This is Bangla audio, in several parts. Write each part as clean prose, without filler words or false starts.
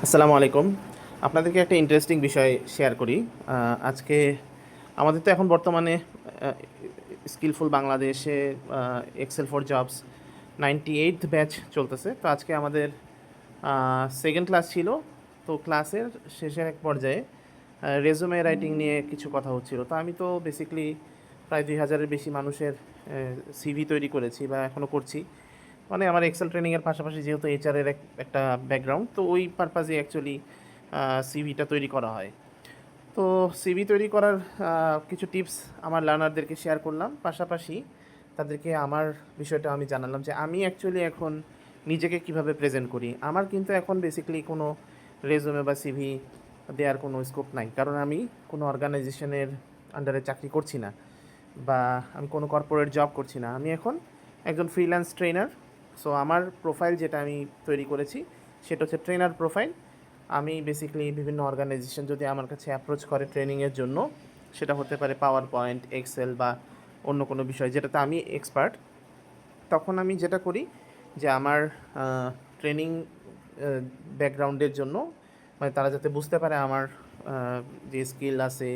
আসসালামু আলাইকুম। আপনাদেরকে একটা ইন্টারেস্টিং বিষয় শেয়ার করি। আজকে আমাদের তো এখন বর্তমানে স্কিলফুল বাংলাদেশে Excel for jobs 98th batch চলতেছে। তো আজকে আমাদের সেকেন্ড ক্লাস ছিল। তো ক্লাসের শেষের এক পর্যায়ে রেজুমে রাইটিং নিয়ে কিছু কথা হচ্ছিল। তো আমি তো বেসিক্যালি প্রায় ২,০০০-এর বেশি মানুষের সিভি তৈরি করেছি বা এখনও করছি। মানে আমার এক্সেল ট্রেনিংয়ের পাশাপাশি যেহেতু এইচআরের একটা ব্যাকগ্রাউন্ড, তো ওই পারপাজে অ্যাকচুয়ালি সিভিটা তৈরি করা হয়। তো সিভি তৈরি করার কিছু টিপস আমার লার্নারদেরকে শেয়ার করলাম, পাশাপাশি তাদেরকে আমার বিষয়টা আমি জানালাম যে আমি অ্যাকচুয়ালি এখন নিজেকে কিভাবে প্রেজেন্ট করি। আমার কিন্তু এখন বেসিক্যালি কোনো রেজুমে বা সিভি দেওয়ার কোনো স্কোপ নাই, কারণ আমি কোনো অর্গানাইজেশনের আন্ডারে চাকরি করছি না বা আমি কোনো কর্পোরেট জব করছি না। আমি এখন একজন ফ্রিল্যান্স ট্রেনার। সো আমার প্রোফাইল যেটা আমি তৈরি করেছি সেটা হচ্ছে ট্রেনার প্রোফাইল। আমি বেসিক্যালি বিভিন্ন অর্গানাইজেশন যদি আমার কাছে অ্যাপ্রোচ করে ট্রেনিংয়ের জন্য, সেটা হতে পারে পাওয়ার পয়েন্ট, এক্সেল বা অন্য কোনো বিষয় যেটাতে আমি এক্সপার্ট, তখন আমি যেটা করি যে আমার ট্রেনিং ব্যাকগ্রাউন্ডের জন্য, মানে তারা যাতে বুঝতে পারে আমার যে স্কিল আছে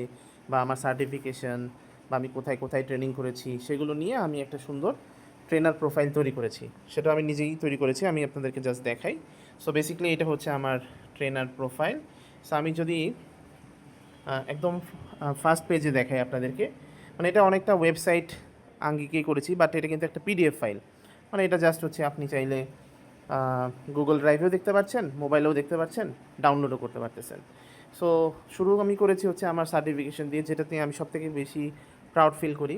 বা আমার সার্টিফিকেশন বা আমি কোথায় কোথায় ট্রেনিং করেছি সেগুলো নিয়ে আমি একটা সুন্দর ট্রেনার প্রোফাইল তৈরি করেছি। সেটা আমি নিজেই তৈরি করেছি, আমি আপনাদেরকে জাস্ট দেখাই। সো বেসিক্যালি এটা হচ্ছে আমার ট্রেনার প্রোফাইল। সো আমি যদি একদম ফার্স্ট পেজে দেখাই আপনাদেরকে, মানে এটা অনেকটা ওয়েবসাইট আঙ্গিকেই করেছি, বাট এটা কিন্তু একটা পিডিএফ ফাইল। মানে এটা জাস্ট হচ্ছে আপনি চাইলে গুগল ড্রাইভেও দেখতে পাচ্ছেন, মোবাইলেও দেখতে পাচ্ছেন, ডাউনলোডও করতে পারতেছেন। সো শুরু আমি করেছি হচ্ছে আমার সার্টিফিকেশন দিয়ে, যেটাতে আমি সবথেকে বেশি প্রাউড ফিল করি।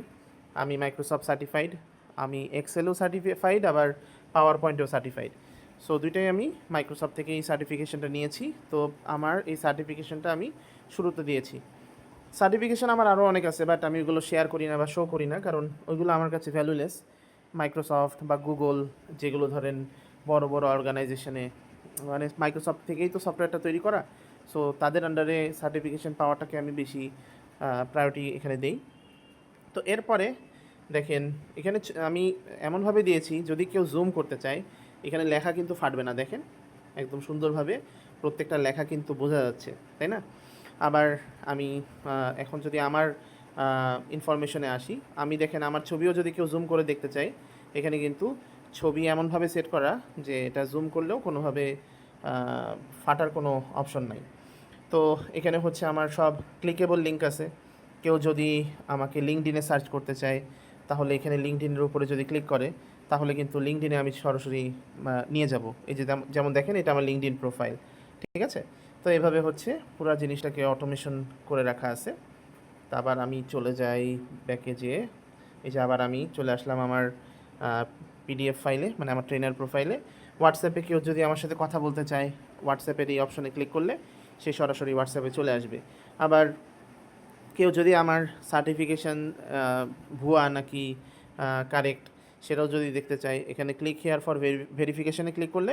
আমি মাইক্রোসফট সার্টিফাইড, আমি এক্সেলও সার্টিফাইড, আবার পাওয়ার পয়েন্টেও সার্টিফাইড। সো দুইটাই আমি মাইক্রোসফট থেকে এই সার্টিফিকেশনটা নিয়েছি। তো আমার এই সার্টিফিকেশনটা আমি শুরুতে দিয়েছি। সার্টিফিকেশন আমার আরও অনেক আছে, বাট আমি ওগুলো শেয়ার করি না বা শো করি না, কারণ ওইগুলো আমার কাছে ভ্যালুলেস। মাইক্রোসফট বা গুগল, যেগুলো ধরেন বড় বড় অর্গানাইজেশনে, মানে মাইক্রোসফট থেকেই তো সফটওয়্যারটা তৈরি করা। সো তাদের আন্ডারে সার্টিফিকেশন পাওয়াটাকে আমি বেশি প্রায়োরিটি এখানে দেই। তো এরপরে দেখেন, এখানে আমি এমনভাবে দিয়েছি যদি কেউ জুম করতে চায়, এখানে লেখা কিন্তু ফাটবে না। দেখেন একদম সুন্দরভাবে প্রত্যেকটা লেখা কিন্তু বোঝা যাচ্ছে, তাই না? আবার আমি এখন যদি আমার ইনফরমেশনে আসি, আমি দেখেন আমার ছবিও যদি কেউ জুম করে দেখতে চাই, এখানে কিন্তু ছবি এমনভাবে সেট করা যে এটা জুম করলেও কোনোভাবে ফাটার কোনো অপশন নাই। তো এখানে হচ্ছে আমার সব ক্লিকেবল লিঙ্ক আছে। কেউ যদি আমাকে লিঙ্কডইনে সার্চ করতে চায়, তাহলে এখানে লিঙ্কডইনের উপরে যদি ক্লিক করে, তাহলে কিন্তু লিঙ্কডইনে আমি সরাসরি নিয়ে যাব। এই যে যেমন দেখেন, এটা আমার লিঙ্কডইন প্রোফাইল, ঠিক আছে? তো এভাবে হচ্ছে পুরো জিনিসটাকে অটোমেশন করে রাখা আছে। তা আবার আমি চলে যাই ব্যাকে যেয়ে, এই যে আবার আমি চলে আসলাম আমার পিডিএফ ফাইলে, মানে আমার ট্রেনার প্রোফাইলে। হোয়াটসঅ্যাপে কেউ যদি আমার সাথে কথা বলতে চায়, হোয়াটসঅ্যাপের এই অপশনে ক্লিক করলে সে সরাসরি হোয়াটসঅ্যাপে চলে আসবে। আবার কেউ যদি আমার সার্টিফিকেশান ভুয়া নাকি কারেক্ট সেটাও যদি দেখতে চায়, এখানে ক্লিক হেয়ার ফর ভেরিফিকেশানে ক্লিক করলে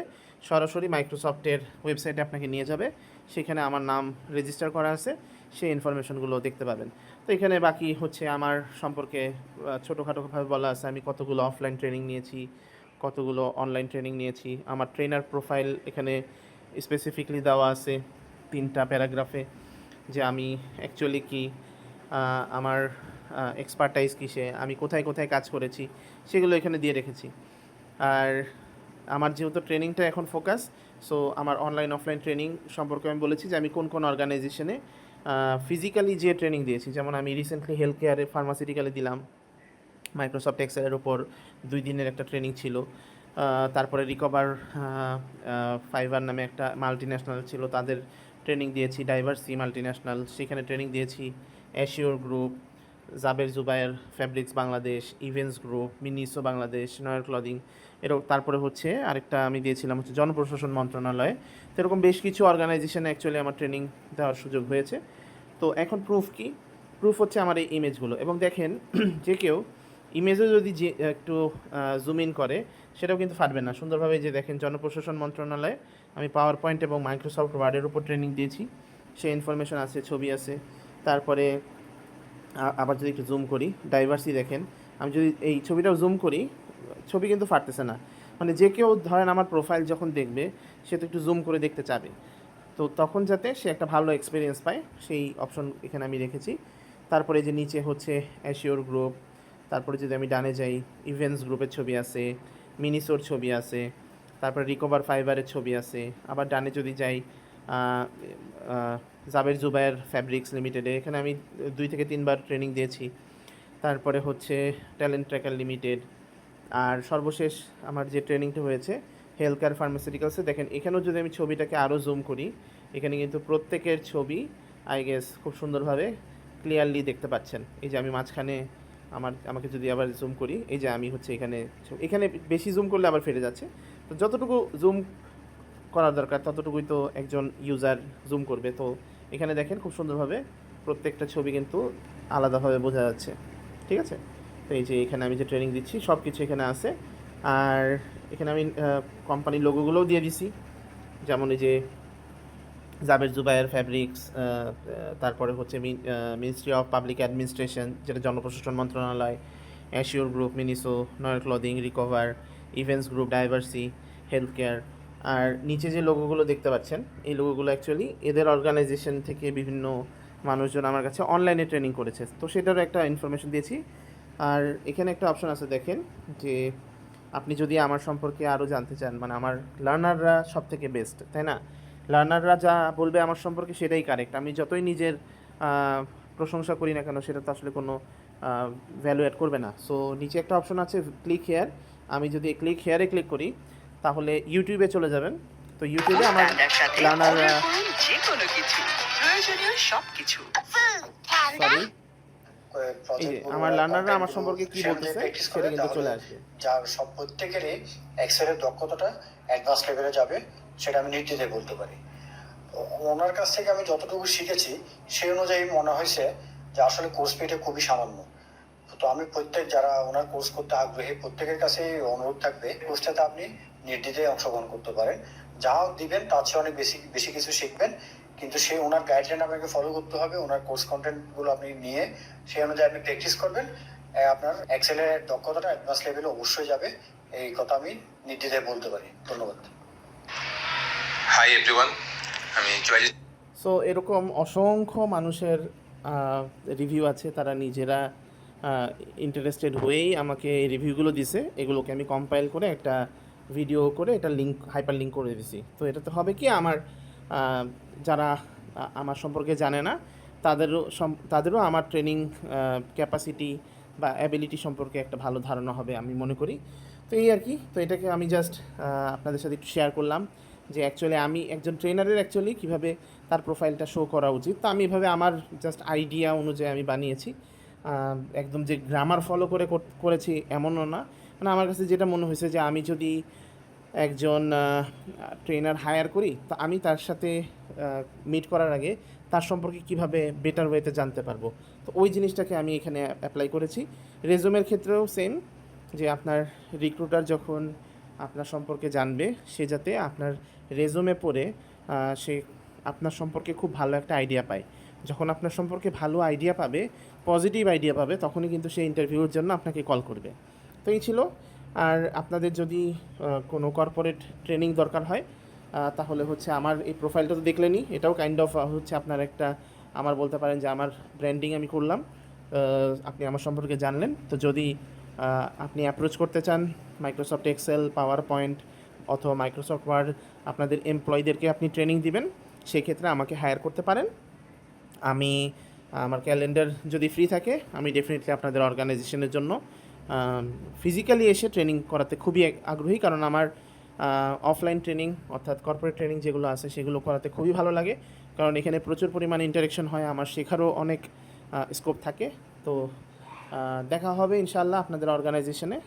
সরাসরি মাইক্রোসফটের ওয়েবসাইটে আপনাকে নিয়ে যাবে। সেখানে আমার নাম রেজিস্টার করা আছে, সেই ইনফরমেশনগুলো দেখতে পাবেন। তো এখানে বাকি হচ্ছে আমার সম্পর্কে ছোটোখাটোভাবে বলা আছে, আমি কতগুলো অফলাইন ট্রেনিং নিয়েছি, কতগুলো অনলাইন ট্রেনিং নিয়েছি। আমার ট্রেনার প্রোফাইল এখানে স্পেসিফিকলি দেওয়া আছে 3টা প্যারাগ্রাফে, যে আমি অ্যাকচুয়ালি কি, আমার এক্সপার্টাইজ কিসে, আমি কোথায় কোথায় কাজ করেছি, সেগুলো এখানে দিয়ে রেখেছি। আর আমার যেহেতু ট্রেনিংটা এখন ফোকাস, সো আমার অনলাইন অফলাইন ট্রেনিং সম্পর্কে আমি বলেছি যে আমি কোন কোন অর্গানাইজেশনে ফিজিক্যালি যে ট্রেনিং দিয়েছি। যেমন আমি রিসেন্টলি হেলথ কেয়ারে ফার্মাসিউটিক্যালে দিলাম, মাইক্রোসফট এক্সেলের উপর 2 দিনের একটা ট্রেনিং ছিল। তারপরে রিকভার ফাইবার নামে একটা মাল্টিন্যাশনাল ছিল, তাদের ট্রেনিং দিয়েছি। ডাইভার্সি মাল্টিন্যাশনাল, সেখানে ট্রেনিং দিয়েছি। Assure Group, Jaber Zubair Fabrics Bangladesh, Events Group, Miniso Bangladesh, Noir Clothing. এরকম তারপরে হচ্ছে আরেকটা আমি দিয়েছিলাম হচ্ছে জনপ্রশাসন মন্ত্রণালয়ে। তো এরকম বেশ কিছু অর্গানাইজেশনে অ্যাকচুয়ালি আমার ট্রেনিং দেওয়ার সুযোগ হয়েছে। তো এখন প্রুফ কি? প্রুফ হচ্ছে আমার এই ইমেজগুলো। এবং দেখেন যে কেউ ইমেজও যদি যে একটু জুম ইন করে, সেটাও কিন্তু ফাটবে না সুন্দরভাবে। যে দেখেন, জনপ্রশাসন মন্ত্রণালয়ে আমি পাওয়ার পয়েন্ট এবং মাইক্রোসফট ওয়ার্ডের উপর ট্রেনিং দিয়েছি, সেই ইনফরমেশন আছে, ছবি আছে। তারপরে আবার যদি একটু জুম করি, ডাইভার্সি দেখেন, আমি যদি এই ছবিটাও জুম করি, ছবি কিন্তু ফাটতেছে না। মানে যে কেউ ধরেন আমার প্রোফাইল যখন দেখবে, সে তো একটু জুম করে দেখতে চাবে। তো তখন যাতে সে একটা ভালো এক্সপিরিয়েন্স পায় সেই অপশন এখানে আমি রেখেছি। তারপরে যে নিচে হচ্ছে অ্যাশিওর গ্রুপ, তারপরে যদি আমি ডানে যাই ইভেন্টস গ্রুপের ছবি আছে, মিনিসোর ছবি আছে, তারপরে রিকভার ফাইবারের ছবি আছে। আবার ডানে যদি যাই জাবের জুবায়ের ফ্যাব্রিক্স লিমিটেডে, এখানে আমি 2 থেকে 3 বার ট্রেনিং দিয়েছি। তারপরে হচ্ছে ট্যালেন্ট ট্র্যাকার লিমিটেড। আর সর্বশেষ আমার যে ট্রেনিংটা হয়েছে হেলথ কেয়ার ফার্মাসিউটিক্যালসে, দেখেন এখানেও যদি আমি ছবিটাকে আরও জুম করি, এখানে কিন্তু প্রত্যেকের ছবি আই গেস খুব সুন্দরভাবে ক্লিয়ারলি দেখতে পাচ্ছেন। এই যে আমি মাঝখানে আমাকে যদি আবার জুম করি, এই যে আমি হচ্ছে এখানে বেশি জুম করলে আবার ফেটে যাচ্ছে। তো যতটুকু জুম করার দরকার ততটুকুই তো একজন ইউজার জুম করবে। তো এখানে দেখেন খুব সুন্দরভাবে প্রত্যেকটা ছবি কিন্তু আলাদাভাবে বোঝা যাচ্ছে, ঠিক আছে। তো এই যে এখানে আমি যে ট্রেনিং দিচ্ছি সব কিছু এখানে আছে। আর এখানে আমি কোম্পানির লোগোগুলোও দিয়ে দিছি, যেমন এই যে জাবের জুবায়ের ফ্যাব্রিক্স, তারপরে হচ্ছে মিনিস্ট্রি অফ পাবলিক অ্যাডমিনিস্ট্রেশন, যেটা জনপ্রশাসন মন্ত্রণালয়, Assure Group, Miniso, Noir Clothing, recover, Events Group, Diversey, health care. আর নিচে যে লোগোগুলো দেখতে পাচ্ছেন এই লোগোগুলো অ্যাকচুয়ালি এদের অর্গানাইজেশন থেকে বিভিন্ন মানুষজন আমার কাছে অনলাইনে ট্রেনিং করেছে, তো সেটারও একটা ইনফরমেশন দিয়েছি। আর এখানে একটা অপশন আছে দেখেন, যে আপনি যদি আমার সম্পর্কে আরও জানতে চান, মানে আমার লার্নাররা সব থেকে বেস্ট, তাই না? লার্নাররা যা বলবে আমার সম্পর্কে সেটাই কারেক্ট। আমি যতই নিজের প্রশংসা করি না কেন, সেটা তো আসলে কোনো ভ্যালু অ্যাড করবে না। সো নিচে একটা অপশন আছে ক্লিক হেয়ার, আমি যদি ক্লিক হেয়ারে ক্লিক করি তাহলে ইউটিউবে চলে যাবেন। তো ইউটিউবে আমার লার্নাররা সরি এই যে আমার লার্নাররা আমার সম্পর্কে কি বলতেছে সেটা কিন্তু চলে আসবে। যার সব প্রত্যেকেরই এক্সেলের দক্ষতাটা অ্যাডভান্স লেভেলে যাবে, সেটা আমি নির্দ্বিধায় বলতে পারি। ওনার কাছ থেকে আমি যতটুকু শিখেছি সেই অনুযায়ী মনে হয়েছে যে আসলে কোর্স ফিটা খুবই সামান্য। তো আমি যারা ওনার কোর্স করতে আগ্রহী প্রত্যেকের কাছে অনুরোধ থাকবে, কোর্সটাতে আপনি নির্দ্বিধায় অংশগ্রহণ করতে পারেন। যা দিবেন তার চেয়ে অনেক বেশি বেশি কিছু শিখবেন, কিন্তু সেই ওনার গাইডলাইন আপনাকে ফলো করতে হবে। ওনার কোর্স কন্টেন্টগুলো আপনি নিয়ে সেই অনুযায়ী আপনি প্র্যাকটিস করবেন, আপনার এক্সেলের দক্ষতাটা অ্যাডভান্স লেভেলে অবশ্যই যাবে। এই কথা আমি নির্দ্বিধায় বলতে পারি। ধন্যবাদ। হাই এভরিওয়ান, আমি জয়জিৎ। সো এরকম অসংখ্য মানুষের রিভিউ আছে, তারা নিজেরা ইন্টারেস্টেড হয়েই আমাকে এই রিভিউগুলো দিছে। এগুলোকে আমি কম্পাইল করে একটা ভিডিও করে এটা হাইপার লিঙ্ক করে দিছি। তো এটাতে হবে কি, আমার যারা আমার সম্পর্কে জানে না তাদেরও আমার ট্রেনিং ক্যাপাসিটি বা অ্যাবিলিটি সম্পর্কে একটা ভালো ধারণা হবে আমি মনে করি। তো এই আর কি। তো এটাকে আমি জাস্ট আপনাদের সাথে একটু শেয়ার করলাম যে অ্যাকচুয়ালি আমি একজন ট্রেনারের অ্যাকচুয়ালি কীভাবে তার প্রোফাইলটা শো করা উচিত। তো আমি এভাবে আমার জাস্ট আইডিয়া অনুযায়ী আমি বানিয়েছি, একদম যে গ্রামার ফলো করেছি এমনও না। মানে আমার কাছে যেটা মনে হয়েছে যে আমি যদি একজন ট্রেনার হায়ার করি, তো আমি তার সাথে মিট করার আগে তার সম্পর্কে কিভাবে বেটার ওয়েতে জানতে পারবো, তো ওই জিনিসটাকে আমি এখানে অ্যাপ্লাই করেছি। রেজুমের ক্ষেত্রেও সেম, যে আপনার রিক্রুটার যখন আপনার সম্পর্কে জানবে, সে যাতে আপনার রেজুমে পড়ে সে আপনার সম্পর্কে খুব ভালো একটা আইডিয়া পায়। যখন আপনার সম্পর্কে ভালো আইডিয়া পাবে, পজিটিভ আইডিয়া পাবে, তখনই কিন্তু সে ইন্টারভিউর জন্য আপনাকে কল করবে। তো এই ছিল। আর আপনাদের যদি কোনো কর্পোরেট ট্রেনিং দরকার হয়, তাহলে হচ্ছে আমার এই প্রোফাইলটা তো দেখলেনই, এটাও কাইন্ড অফ হচ্ছে আপনার একটা, আমার বলতে পারেন যে আমার ব্র্যান্ডিং আমি করলাম, আপনি আমার সম্পর্কে জানলেন। তো যদি আপনি অ্যাপ্রোচ করতে চান মাইক্রোসফট এক্সেল, পাওয়ার পয়েন্ট অথবা মাইক্রোসফট ওয়ার্ড, আপনাদের এমপ্লয়ীদেরকে আপনি ট্রেনিং দিবেন, সেক্ষেত্রে আমাকে হায়ার করতে পারেন। আমি আমার ক্যালেন্ডার যদি ফ্রি থাকে, আমি ডেফিনেটলি আপনাদের অর্গানাইজেশনের জন্য ফিজিক্যালি এসে ট্রেনিং করাতে খুবই আগ্রহী, কারণ আমার অফলাইন ট্রেনিং অর্থাৎ কর্পোরেট ট্রেনিং যেগুলো আছে সেগুলো করাতে খুবই ভালো লাগে, কারণ এখানে প্রচুর পরিমাণে ইন্টারেকশন হয়, আমার শেখারও অনেক স্কোপ থাকে। তো দেখা হবে ইনশাআল্লাহ আপনাদের অর্গানাইজেশনে।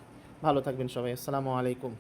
ভালো থাকবেন সবাই। আসসালামু আলাইকুম।